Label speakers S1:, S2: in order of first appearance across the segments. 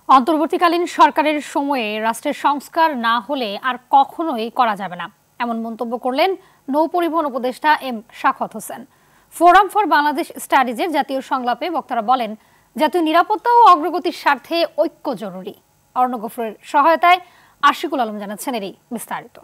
S1: অন্তর্বর্তীকালীন সরকারের সময়ে রাষ্ট্রের সংস্কার না হলে আর কখনোই করা যাবে না, এমন মন্তব্য করলেন নৌপরিবহন উপদেষ্টা M Sakhawat Hossain. Forum for Bangladesh স্টাডিজের জাতীয় সংলাপে বক্তারা বলেন, জাতীয় নিরাপত্তা ও অগ্রগতির স্বার্থে ঐক্য জরুরি। অর্ণব গফুরের সহায়তায় আশিকুল আলম জানাচ্ছেন এরই বিস্তারিত।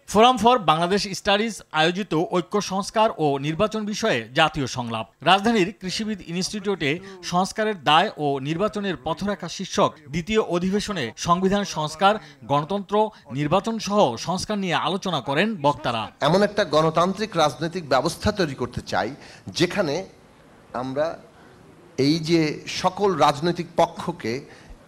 S2: ফোরাম ফর বাংলাদেশ স্টাডিজ আয়োজিত ঐক্য সংস্কার ও নির্বাচন বিষয়ে জাতীয় সংলাপ। রাজধানীর কৃষিবিদ ইনস্টিটিউটে সংস্কারের দায় ও নির্বাচনের পথরেখা শীর্ষক দ্বিতীয় অধিবেশনে সংবিধান সংস্কার, গণতন্ত্র, নির্বাচন সহ সংস্কার নিয়ে আলোচনা করেন বক্তারা।
S3: এমন একটা গণতান্ত্রিক রাজনৈতিক ব্যবস্থা তৈরি করতে চাই যেখানে আমরা এই যে সকল রাজনৈতিক পক্ষকে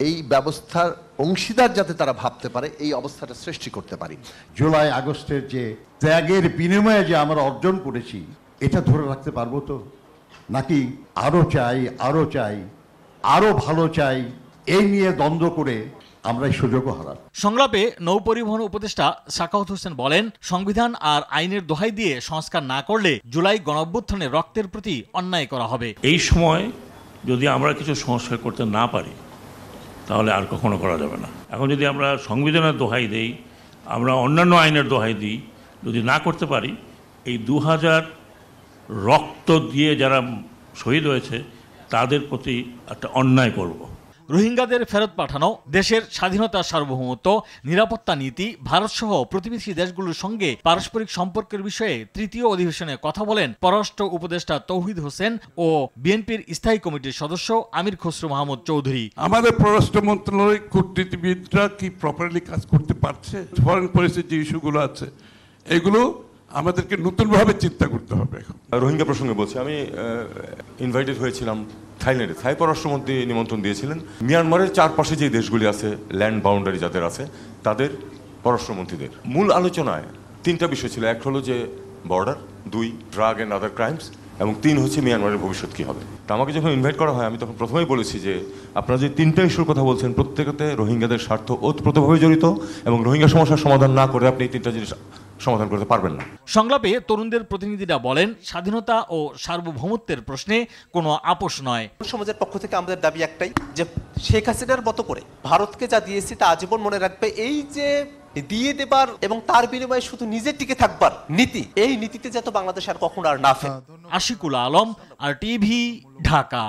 S3: এই ব্যবস্থার অংশীদার যাতে তারা ভাবতে পারে, এই অবস্থাটা সৃষ্টি করতে পারি।
S4: জুলাই আগস্টের যে ত্যাগের বিনিময়ে যে আমরা অর্জন করেছি, এটা ধরে রাখতে পারবো তো, নাকি আরো চাই আরো চাই আরো ভালো চাই, এই নিয়ে দ্বন্দ্ব করে আমরা এই সুযোগও হারাব।
S2: সংলাপে নৌপরিবহন উপদেষ্টা শাখাওয়াত হোসেন বলেন, সংবিধান আর আইনের দোহাই দিয়ে সংস্কার না করলে জুলাই গণঅভ্যুত্থানে রক্তের প্রতি অন্যায় করা হবে।
S5: এই সময় যদি আমরা কিছু সংস্কার করতে না পারি তাহলে আর কখনো করা যাবে না। এখন যদি আমরা সংবিধানের দোহাই দেই, আমরা অন্যান্য আইনের দোহাই দিই, যদি না করতে পারি, এই 2000 রক্ত দিয়ে যারা শহীদ হয়েছে তাদের প্রতি একটা অন্যায় করব।
S2: রোহিঙ্গাদের ফেরত পাঠানো, দেশের স্বাধীনতা, সার্বভৌমত্ব, নিরাপত্তা নীতি, ভারতসহ প্রতিবেশী দেশগুলোর সঙ্গে পারস্পরিক সম্পর্কের বিষয়ে তৃতীয় অধিবেশনে কথা বলেন পররাষ্ট্র উপদেষ্টা তৌহিদ হোসেন ও বিএনপির স্থায়ী কমিটির সদস্য আমির খসরু মাহমুদ চৌধুরী।
S6: আমাদের পররাষ্ট্র মন্ত্রণালয়ের কূটনীতিবিদরা কি প্রপারলি কাজ করতে পারছে? ফরেন পলিসির যে ইস্যুগুলো আছে এগুলো আমাদেরকে নতুনভাবে চিন্তা করতে হবে।
S7: রোহিঙ্গা প্রসঙ্গে বলছি, আমি ইনভাইটেড হয়েছিলাম থাইল্যান্ডে। থাই পররাষ্ট্রমন্ত্রী নিমন্ত্রণ দিয়েছিলেন। মিয়ানমারের চারপাশে যে দেশগুলি আছে, ল্যান্ড বাউন্ডারি যাদের আছে, তাদের পররাষ্ট্রমন্ত্রীদের মূল আলোচনায় 3টা বিষয় ছিল। এক হলো যে border, 2 drug and other crimes, এবং 3 হচ্ছে মিয়ানমারের ভবিষ্যৎ কী হবে। তা আমাকে যখন ইনভাইট করা হয়, আমি তখন প্রথমেই বলেছি যে আপনারা যে 3টা ইস্যুর কথা বলছেন, প্রত্যেকতে রোহিঙ্গাদের স্বার্থ ওতপ্রোতভাবে জড়িত, এবং রোহিঙ্গা সমস্যার সমাধান না করে আপনি এই 3টা জিনিস সমাধান করতে পারবেন না।
S2: সংলাপে তরুণদের প্রতিনিধিরা বলেন, স্বাধীনতা ও সার্বভৌমত্বের প্রশ্নে কোনো আপোষ নয়।
S8: সমাজের পক্ষ থেকে আমাদের দাবি একটাই, যে শেখ হাসিনার মতো করে ভারতকে যা দিয়েছি তা আজীবন মনে রাখবে। এই যে দিয়ে দেবার এবং তার বিনিময়ে শুধু নিজে টিকে থাকবার নীতি, এই নীতিতে যাতে বাংলাদেশ আর কখনো আর না ফেরে।
S2: আশিকুল আলম, আর টিভি, ঢাকা।